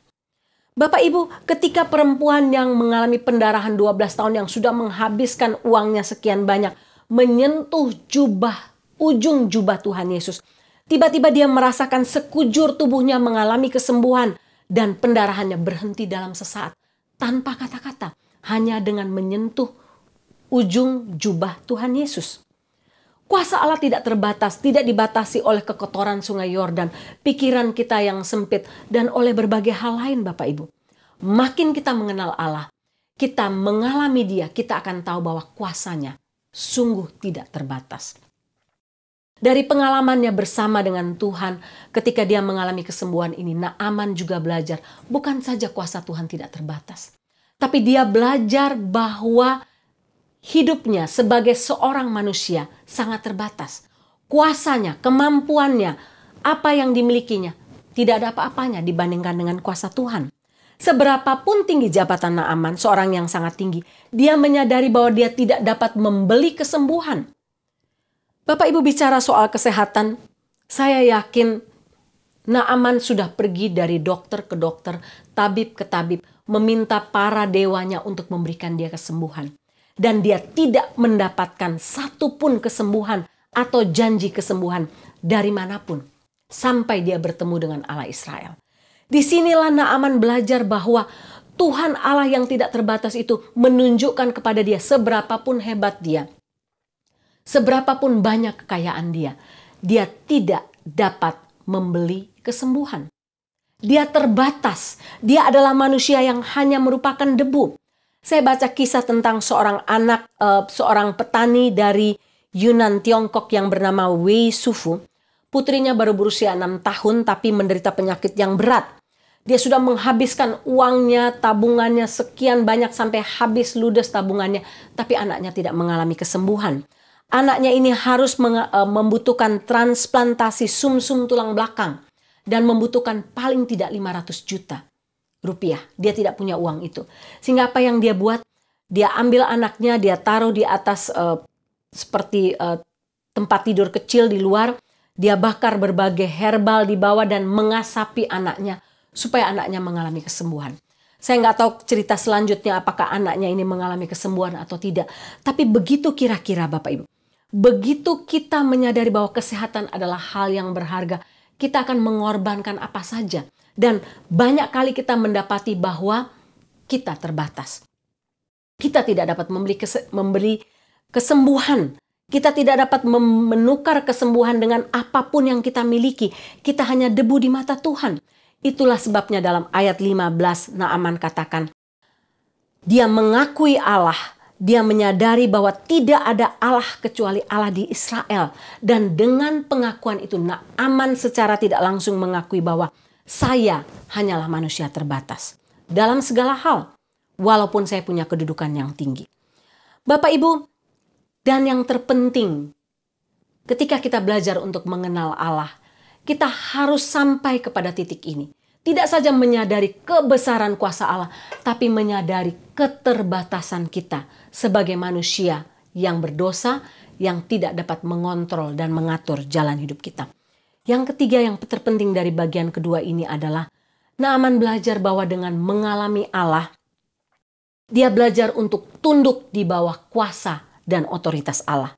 Bapak Ibu, ketika perempuan yang mengalami pendarahan 12 tahun yang sudah menghabiskan uangnya sekian banyak, menyentuh ujung jubah Tuhan Yesus, tiba-tiba dia merasakan sekujur tubuhnya mengalami kesembuhan dan pendarahannya berhenti dalam sesaat. Tanpa kata-kata, hanya dengan menyentuh ujung jubah Tuhan Yesus. Kuasa Allah tidak terbatas, tidak dibatasi oleh kekotoran sungai Yordan, pikiran kita yang sempit, dan oleh berbagai hal lain Bapak Ibu. Makin kita mengenal Allah, kita mengalami Dia, kita akan tahu bahwa kuasanya sungguh tidak terbatas. Dari pengalamannya bersama dengan Tuhan, ketika dia mengalami kesembuhan ini, Naaman juga belajar, bukan saja kuasa Tuhan tidak terbatas, tapi dia belajar bahwa hidupnya sebagai seorang manusia sangat terbatas. Kuasanya, kemampuannya, apa yang dimilikinya, tidak ada apa-apanya dibandingkan dengan kuasa Tuhan. Seberapapun tinggi jabatan Naaman, seorang yang sangat tinggi, dia menyadari bahwa dia tidak dapat membeli kesembuhan. Bapak Ibu bicara soal kesehatan, saya yakin Naaman sudah pergi dari dokter ke dokter, tabib ke tabib, meminta para dewanya untuk memberikan dia kesembuhan. Dan dia tidak mendapatkan satupun kesembuhan atau janji kesembuhan dari manapun. Sampai dia bertemu dengan Allah Israel. Disinilah Naaman belajar bahwa Tuhan Allah yang tidak terbatas itu menunjukkan kepada dia seberapapun hebat dia. Seberapapun banyak kekayaan dia. Dia tidak dapat membeli kesembuhan. Dia terbatas. Dia adalah manusia yang hanya merupakan debu. Saya baca kisah tentang seorang petani dari Yunan Tiongkok yang bernama Wei Sufu. Putrinya baru berusia 6 tahun tapi menderita penyakit yang berat. Dia sudah menghabiskan uangnya, tabungannya sekian banyak sampai habis ludes tabungannya. Tapi anaknya tidak mengalami kesembuhan. Anaknya ini harus membutuhkan transplantasi sumsum tulang belakang. Dan membutuhkan paling tidak 500 juta rupiah. Dia tidak punya uang itu. Sehingga apa yang dia buat? Dia ambil anaknya, dia taruh di atas seperti tempat tidur kecil di luar. Dia bakar berbagai herbal di bawah dan mengasapi anaknya supaya anaknya mengalami kesembuhan. Saya nggak tahu cerita selanjutnya apakah anaknya ini mengalami kesembuhan atau tidak. Tapi begitu kira-kira Bapak Ibu. Begitu kita menyadari bahwa kesehatan adalah hal yang berharga, kita akan mengorbankan apa saja. Dan banyak kali kita mendapati bahwa kita terbatas. Kita tidak dapat memberi kesembuhan. Kita tidak dapat menukar kesembuhan dengan apapun yang kita miliki. Kita hanya debu di mata Tuhan. Itulah sebabnya dalam ayat 15 Naaman katakan, dia mengakui Allah, dia menyadari bahwa tidak ada Allah kecuali Allah di Israel. Dan dengan pengakuan itu Naaman secara tidak langsung mengakui bahwa saya hanyalah manusia terbatas dalam segala hal, walaupun saya punya kedudukan yang tinggi. Bapak Ibu, dan yang terpenting ketika kita belajar untuk mengenal Allah, kita harus sampai kepada titik ini. Tidak saja menyadari kebesaran kuasa Allah, tapi menyadari keterbatasan kita sebagai manusia yang berdosa, yang tidak dapat mengontrol dan mengatur jalan hidup kita. Yang ketiga yang terpenting dari bagian kedua ini adalah Naaman belajar bahwa dengan mengalami Allah, dia belajar untuk tunduk di bawah kuasa dan otoritas Allah.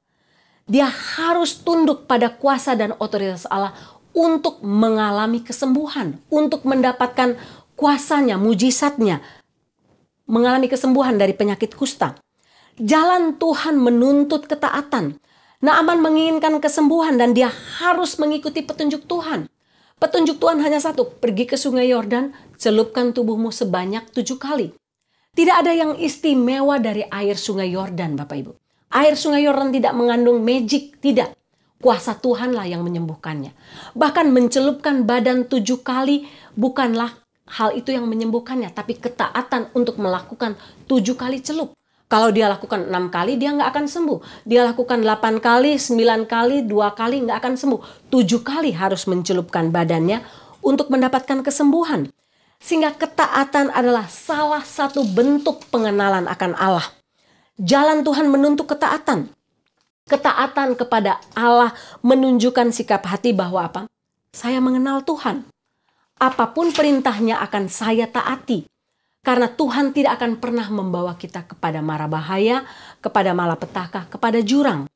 Dia harus tunduk pada kuasa dan otoritas Allah untuk mengalami kesembuhan, untuk mendapatkan kuasanya, mujizatnya, mengalami kesembuhan dari penyakit kusta. Jalan Tuhan menuntut ketaatan. Naaman menginginkan kesembuhan dan dia harus mengikuti petunjuk Tuhan. Petunjuk Tuhan hanya satu, pergi ke sungai Yordan, celupkan tubuhmu sebanyak 7 kali. Tidak ada yang istimewa dari air sungai Yordan, Bapak Ibu. Air sungai Yordan tidak mengandung magic, tidak. Kuasa Tuhanlah yang menyembuhkannya. Bahkan mencelupkan badan 7 kali bukanlah hal itu yang menyembuhkannya, tapi ketaatan untuk melakukan 7 kali celup. Kalau dia lakukan 6 kali, dia nggak akan sembuh. Dia lakukan 8 kali, 9 kali, 2 kali nggak akan sembuh. 7 kali harus mencelupkan badannya untuk mendapatkan kesembuhan. Sehingga ketaatan adalah salah satu bentuk pengenalan akan Allah. Jalan Tuhan menuntut ketaatan. Ketaatan kepada Allah menunjukkan sikap hati bahwa apa? Saya mengenal Tuhan. Apapun perintahnya akan saya taati. Karena Tuhan tidak akan pernah membawa kita kepada mara bahaya, kepada malapetaka, kepada jurang.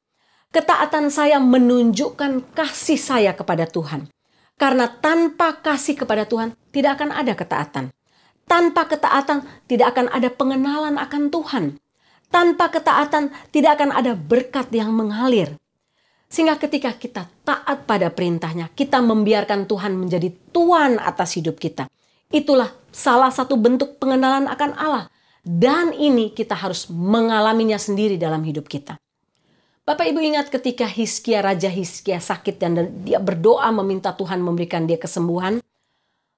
Ketaatan saya menunjukkan kasih saya kepada Tuhan. Karena tanpa kasih kepada Tuhan tidak akan ada ketaatan. Tanpa ketaatan tidak akan ada pengenalan akan Tuhan. Tanpa ketaatan tidak akan ada berkat yang mengalir. Sehingga ketika kita taat pada perintahnya, kita membiarkan Tuhan menjadi Tuan atas hidup kita. Itulah salah satu bentuk pengenalan akan Allah. Dan ini kita harus mengalaminya sendiri dalam hidup kita. Bapak Ibu ingat ketika Raja Hizkia sakit dan dia berdoa meminta Tuhan memberikan dia kesembuhan.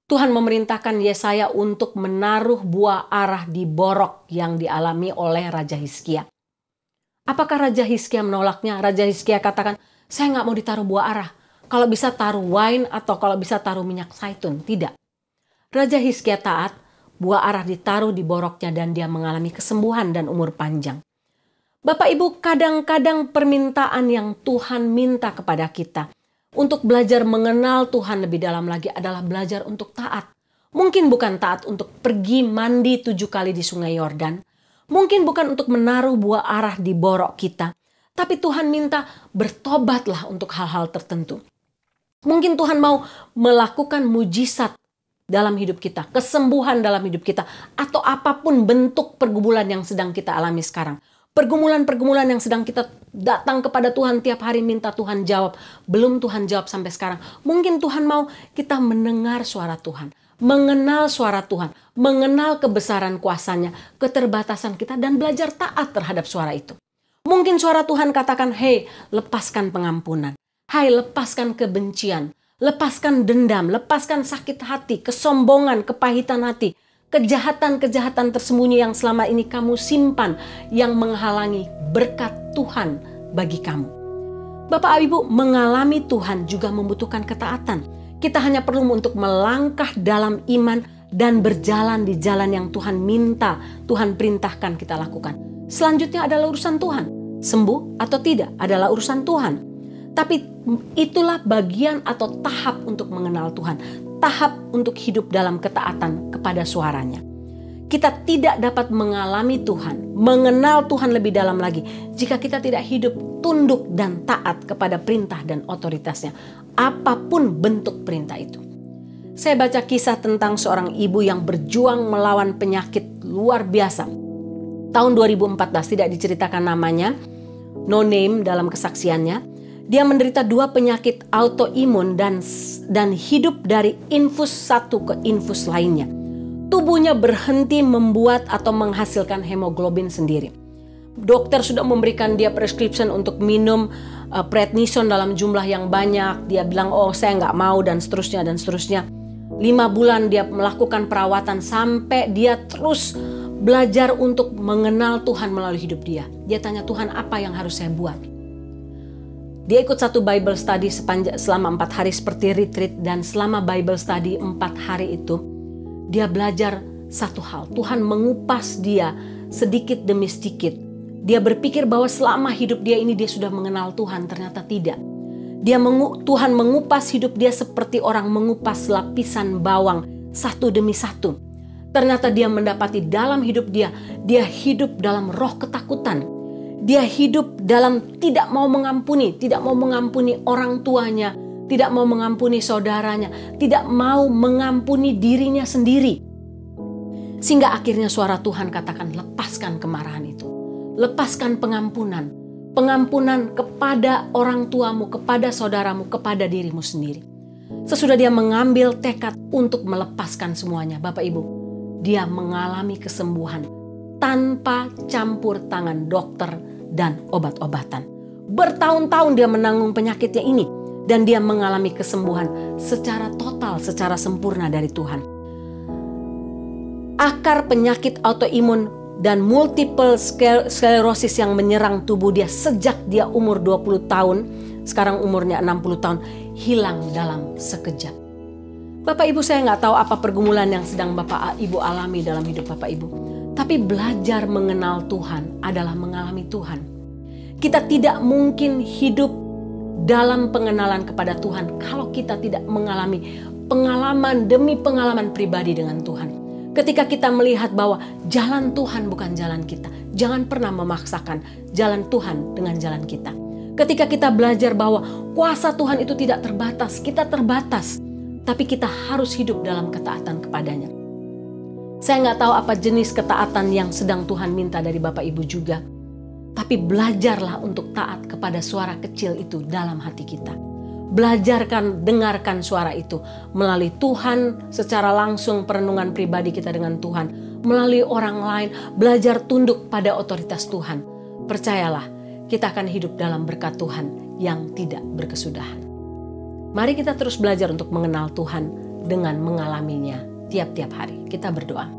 Tuhan memerintahkan Yesaya untuk menaruh buah arah di borok yang dialami oleh Raja Hizkia. Apakah Raja Hizkia menolaknya? Raja Hizkia katakan, saya nggak mau ditaruh buah arah. Kalau bisa taruh wine atau kalau bisa taruh minyak zaitun. Tidak. Raja Hizkia taat, buah arah ditaruh di boroknya dan dia mengalami kesembuhan dan umur panjang. Bapak Ibu, kadang-kadang permintaan yang Tuhan minta kepada kita untuk belajar mengenal Tuhan lebih dalam lagi adalah belajar untuk taat. Mungkin bukan taat untuk pergi mandi 7 kali di sungai Yordan. Mungkin bukan untuk menaruh buah arah di borok kita. Tapi Tuhan minta bertobatlah untuk hal-hal tertentu. Mungkin Tuhan mau melakukan mujizat dalam hidup kita, kesembuhan dalam hidup kita, atau apapun bentuk pergumulan yang sedang kita alami sekarang. Pergumulan-pergumulan yang sedang kita datang kepada Tuhan tiap hari minta Tuhan jawab. Belum Tuhan jawab sampai sekarang. Mungkin Tuhan mau kita mendengar suara Tuhan. Mengenal suara Tuhan. Mengenal kebesaran kuasanya. Keterbatasan kita dan belajar taat terhadap suara itu. Mungkin suara Tuhan katakan, hei lepaskan pengampunan. Hai lepaskan kebencian. Lepaskan dendam, lepaskan sakit hati, kesombongan, kepahitan hati, kejahatan-kejahatan tersembunyi yang selama ini kamu simpan yang menghalangi berkat Tuhan bagi kamu. Bapak Ibu, mengalami Tuhan juga membutuhkan ketaatan. Kita hanya perlu untuk melangkah dalam iman dan berjalan di jalan yang Tuhan minta, Tuhan perintahkan kita lakukan. Selanjutnya adalah urusan Tuhan. Sembuh atau tidak adalah urusan Tuhan. Tapi itulah bagian atau tahap untuk mengenal Tuhan. Tahap untuk hidup dalam ketaatan kepada suaranya. Kita tidak dapat mengalami Tuhan, mengenal Tuhan lebih dalam lagi jika kita tidak hidup tunduk dan taat kepada perintah dan otoritasnya. Apapun bentuk perintah itu. Saya baca kisah tentang seorang ibu yang berjuang melawan penyakit luar biasa. Tahun 2014, tidak diceritakan namanya, no name dalam kesaksiannya. Dia menderita 2 penyakit autoimun dan hidup dari infus satu ke infus lainnya. Tubuhnya berhenti membuat atau menghasilkan hemoglobin sendiri. Dokter sudah memberikan dia prescription untuk minum prednison dalam jumlah yang banyak. Dia bilang, oh saya nggak mau, dan seterusnya dan seterusnya. 5 bulan dia melakukan perawatan sampai dia terus belajar untuk mengenal Tuhan melalui hidup dia. Dia tanya, Tuhan, apa yang harus saya buat? Dia ikut satu Bible study selama 4 hari seperti retreat, dan selama Bible study 4 hari itu dia belajar satu hal. Tuhan mengupas dia sedikit demi sedikit. Dia berpikir bahwa selama hidup dia ini dia sudah mengenal Tuhan, ternyata tidak. Tuhan mengupas hidup dia seperti orang mengupas lapisan bawang satu demi satu. Ternyata dia mendapati dalam hidup dia hidup dalam roh ketakutan. Dia hidup dalam tidak mau mengampuni orang tuanya, tidak mau mengampuni saudaranya, tidak mau mengampuni dirinya sendiri. Sehingga akhirnya suara Tuhan katakan, lepaskan kemarahan itu. Lepaskan pengampunan. Pengampunan kepada orang tuamu, kepada saudaramu, kepada dirimu sendiri. Sesudah dia mengambil tekad untuk melepaskan semuanya, Bapak Ibu, dia mengalami kesembuhan tanpa campur tangan dokter dan obat-obatan. Bertahun-tahun dia menanggung penyakitnya ini, dan dia mengalami kesembuhan secara total, secara sempurna dari Tuhan. Akar penyakit autoimun dan multiple sclerosis yang menyerang tubuh dia sejak dia umur 20 tahun, sekarang umurnya 60 tahun, hilang dalam sekejap. Bapak Ibu, saya nggak tahu apa pergumulan yang sedang Bapak Ibu alami dalam hidup Bapak Ibu. Tapi belajar mengenal Tuhan adalah mengalami Tuhan. Kita tidak mungkin hidup dalam pengenalan kepada Tuhan kalau kita tidak mengalami pengalaman demi pengalaman pribadi dengan Tuhan. Ketika kita melihat bahwa jalan Tuhan bukan jalan kita, jangan pernah memaksakan jalan Tuhan dengan jalan kita. Ketika kita belajar bahwa kuasa Tuhan itu tidak terbatas, kita terbatas, tapi kita harus hidup dalam ketaatan kepadanya. Saya nggak tahu apa jenis ketaatan yang sedang Tuhan minta dari Bapak Ibu juga, tapi belajarlah untuk taat kepada suara kecil itu dalam hati kita. Belajarkan, dengarkan suara itu melalui Tuhan secara langsung, perenungan pribadi kita dengan Tuhan, melalui orang lain, belajar tunduk pada otoritas Tuhan. Percayalah, kita akan hidup dalam berkat Tuhan yang tidak berkesudahan. Mari kita terus belajar untuk mengenal Tuhan dengan mengalaminya tiap-tiap hari. Kita berdoa.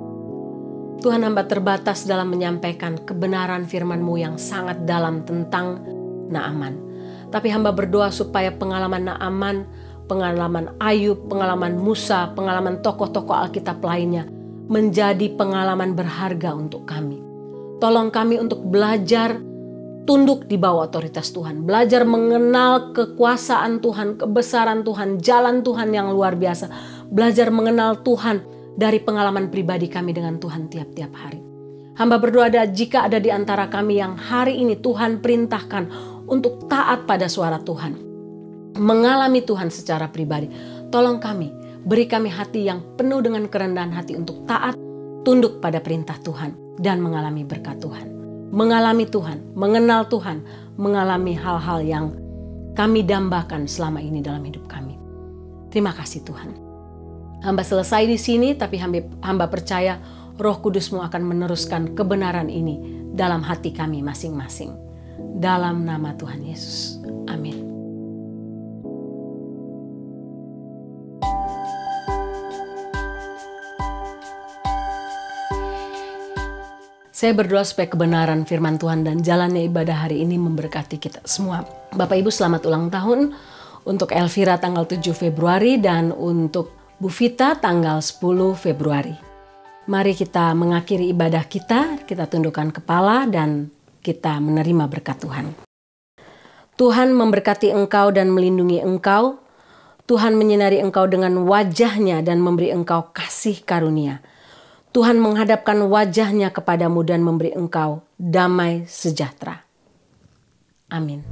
Tuhan, hamba terbatas dalam menyampaikan kebenaran firman-Mu yang sangat dalam tentang Naaman. Tapi hamba berdoa supaya pengalaman Naaman, pengalaman Ayub, pengalaman Musa, pengalaman tokoh-tokoh Alkitab lainnya menjadi pengalaman berharga untuk kami. Tolong kami untuk belajar tunduk di bawah otoritas Tuhan. Belajar mengenal kekuasaan Tuhan, kebesaran Tuhan, jalan Tuhan yang luar biasa. Belajar mengenal Tuhan dari pengalaman pribadi kami dengan Tuhan tiap-tiap hari. Hamba berdoa jika ada di antara kami yang hari ini Tuhan perintahkan untuk taat pada suara Tuhan, mengalami Tuhan secara pribadi. Tolong kami, beri kami hati yang penuh dengan kerendahan hati untuk taat, tunduk pada perintah Tuhan, dan mengalami berkat Tuhan. Mengalami Tuhan, mengenal Tuhan, mengalami hal-hal yang kami dambakan selama ini dalam hidup kami. Terima kasih Tuhan. Hamba selesai di sini, tapi hamba percaya Roh Kudus-Mu akan meneruskan kebenaran ini dalam hati kami masing-masing. Dalam nama Tuhan Yesus. Amin. Saya berdoa supaya kebenaran firman Tuhan dan jalannya ibadah hari ini memberkati kita semua. Bapak Ibu, selamat ulang tahun untuk Elvira tanggal 7 Februari dan untuk Bu Vita tanggal 10 Februari. Mari kita mengakhiri ibadah kita tundukkan kepala dan kita menerima berkat Tuhan. Tuhan memberkati engkau dan melindungi engkau. Tuhan menyinari engkau dengan wajah-Nya dan memberi engkau kasih karunia. Tuhan menghadapkan wajah-Nya kepadamu dan memberi engkau damai sejahtera. Amin.